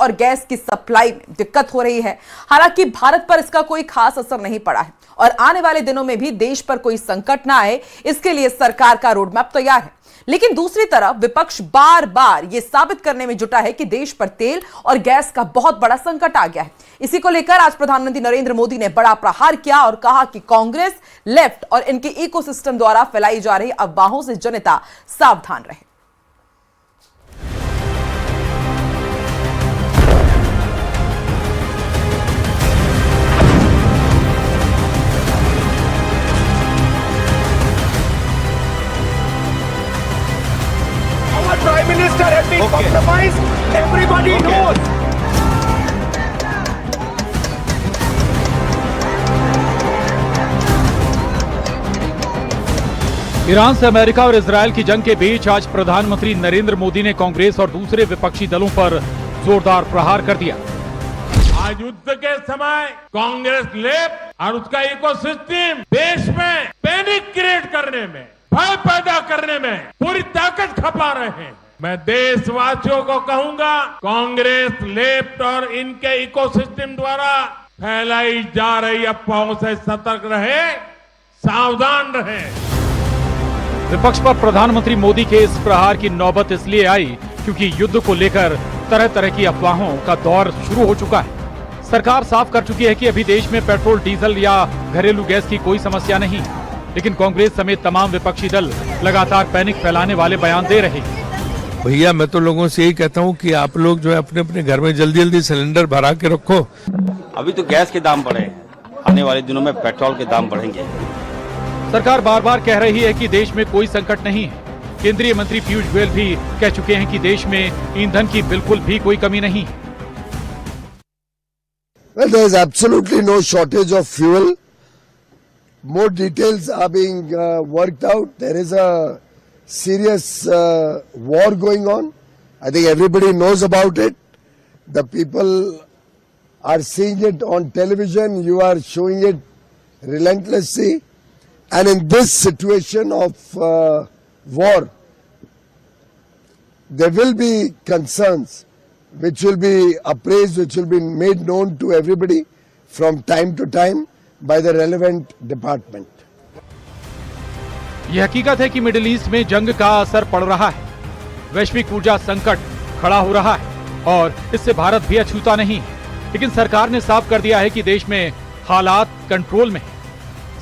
और गैस की सप्लाई में दिक्कत हो रही है। हालांकि भारत पर इसका कोई खास असर नहीं पड़ा है और आने वाले दिनों में भी देश पर कोई संकट ना आए, इसके लिए सरकार का रोडमैप तैयार है। लेकिन दूसरी तरफ विपक्ष बार बार यह साबित करने में जुटा है कि देश पर तेल और गैस का बहुत बड़ा संकट आ गया है। इसी को लेकर आज प्रधानमंत्री नरेंद्र मोदी ने बड़ा प्रहार किया और कहा कि कांग्रेस, लेफ्ट और इनके इकोसिस्टम द्वारा फैलाई जा रही अफवाहों से जनता सावधान रहे। Prime Minister has been compromised. Everybody knows. Iran से अमेरिका और इजरायल की जंग के बीच आज प्रधानमंत्री नरेंद्र मोदी ने कांग्रेस और दूसरे विपक्षी दलों पर जोरदार प्रहार कर दिया। आज युद्ध के समय कांग्रेस लेफ्ट और उसका इकोसिस्टम देश में पैनिक क्रिएट करने में, भय पैदा करने में पूरी ताकत खपा रहे हैं। मैं देशवासियों को कहूंगा, कांग्रेस, लेफ्ट और इनके इकोसिस्टम द्वारा फैलाई जा रही अफवाहों से सतर्क रहे, सावधान रहे। विपक्ष पर प्रधानमंत्री मोदी के इस प्रहार की नौबत इसलिए आई क्योंकि युद्ध को लेकर तरह तरह की अफवाहों का दौर शुरू हो चुका है। सरकार साफ कर चुकी है कि अभी देश में पेट्रोल, डीजल या घरेलू गैस की कोई समस्या नहीं, लेकिन कांग्रेस समेत तमाम विपक्षी दल लगातार पैनिक फैलाने वाले बयान दे रहे हैं। भैया, मैं तो लोगों से यही कहता हूँ कि आप लोग जो है अपने अपने घर में जल्दी जल्दी सिलेंडर भरा के रखो। अभी तो गैस के दाम बढ़े, आने वाले दिनों में पेट्रोल के दाम बढ़ेंगे। सरकार बार बार कह रही है कि देश में कोई संकट नहीं है। केंद्रीय मंत्री पीयूष गोयल भी कह चुके हैं कि देश में ईंधन की बिल्कुल भी कोई कमी नहीं है। Well, there is absolutely no shortage of fuel. More details are being worked out. There is a serious war going on. I think everybody knows about it. The people are seeing it on television. You are showing it relentlessly. And in this situation of war, there will be concerns which will be appraised, which will be made known to everybody from time to time by the relevant department. यह हकीकत है कि middle east में जंग का असर पड़ रहा है। वैश्विक ऊर्जा संकट खड़ा हो रहा है और इससे भारत भी अछूता नहीं है। लेकिन सरकार ने साफ कर दिया है कि देश में हालात कंट्रोल में है,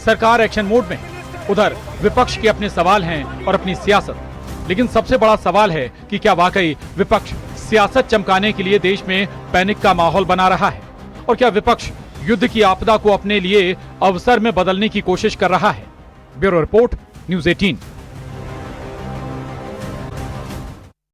सरकार एक्शन मोड में है। उधर विपक्ष के अपने सवाल हैं और अपनी सियासत, लेकिन सबसे बड़ा सवाल है कि क्या वाकई विपक्ष सियासत चमकाने के लिए देश में पैनिक का माहौल बना रहा है, और क्या विपक्ष युद्ध की आपदा को अपने लिए अवसर में बदलने की कोशिश कर रहा है। Bureau report, news 18।